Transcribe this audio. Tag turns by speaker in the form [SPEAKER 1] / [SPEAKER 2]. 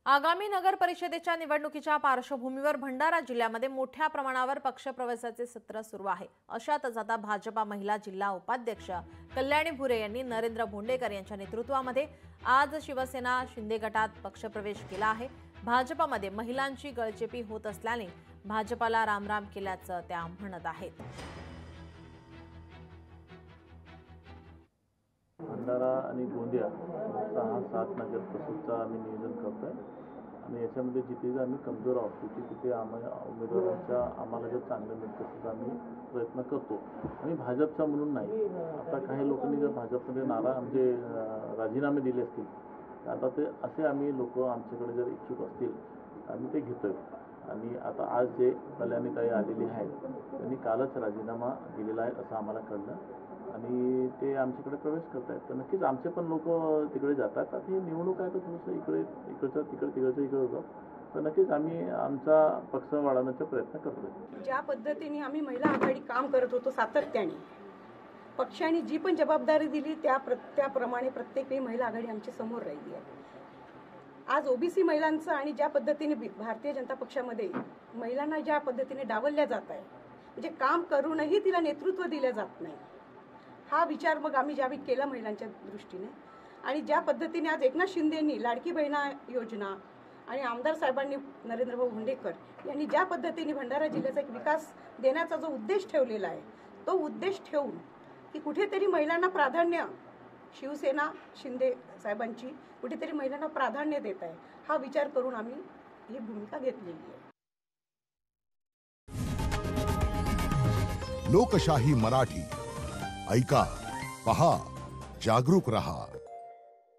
[SPEAKER 1] आगामी नगर परिषदेच्या निवडणुकीच्या पार्श्वभूमीवर भंडारा जिल्ह्यामध्ये मोठ्या प्रमाणावर पक्षप्रवेशाचे सत्र सुरू आहे। अशातच आता भाजपा महिला जिल्हा उपाध्यक्ष कल्याणी भुरे यांनी नरेंद्र भोंडेकर यांच्या नेतृत्वामध्ये आज शिवसेना शिंदे गटात पक्षप्रवेश केला आहे। भाजपमध्ये महिलांची गळचेपी होत असल्याने भाजपाला रामराम केल्याचं त्या म्हणत आहेत।
[SPEAKER 2] भंडारा आणि गोंदिया 6-7 नगर परिषदचा आम्ही नियोजन करतोय आणि याच्यामध्ये जिथे आम्ही कमजोर आहोत तिथे आम्हाला जर चांगलं मिळतं तसं आम्ही प्रयत्न करतो आणि भाजपचा म्हणून नाही। आता काही लोकांनी जर भाजपमध्ये म्हणजे राजीनामे दिले असतील आता ते असे आम्ही लोक आमच्याकडे जर इच्छुक असतील आम्ही ते घेतोय आणि आता आज जे कल्याणीताई आलेली आहेत त्यांनी कालच राजीनामा दिलेला आहे असं आम्हाला कळलं आणि ते आमच्याकडे प्रवेश करतायत। तर नक्कीच आमचे पण लोक तिकडे जातात। आता ही निवडणूक आहे तर थोडंसं इकडचं तिकडे होतं तर नक्कीच आम्ही आमचा पक्ष वाढवण्याचा प्रयत्न करतोय।
[SPEAKER 3] ज्या पद्धतीने आम्ही महिला आघाडी काम करत होतो सातत्याने पक्षाने जी पण जबाबदारी दिली त्याप्रमाणे प्रत्येक वेळी महिला आघाडी आमच्या समोर राहिली आहे। आज ओबीसी महिलांचं आणि ज्या पद्धतीने भारतीय जनता पक्षामध्ये महिलांना ज्या पद्धतीने डावलल्या जात आहे म्हणजे काम करूनही तिला नेतृत्व दिलं जात नाही हा विचार मग आम्ही ज्यावेळी केला महिलांच्या दृष्टीने आणि ज्या पद्धतीने आज एकनाथ शिंदेंनी लाडकी बहिणा योजना आणि आमदार साहेबांनी नरेंद्रभाऊ भोंडेकर यांनी ज्या पद्धतीने भंडारा जिल्ह्याचा एक विकास देण्याचा जो उद्देश ठेवलेला आहे तो उद्देश ठेवून की कुठेतरी महिलांना प्राधान्य शिवसेना शिंदे साहेबांची कुठेतरी महिलांना प्राधान्य देत आहे हा विचार करून आम्ही ही भूमिका घेतलेली आहे।
[SPEAKER 4] लोकशाही मराठी ऐका, पहा, जागरूक रहा।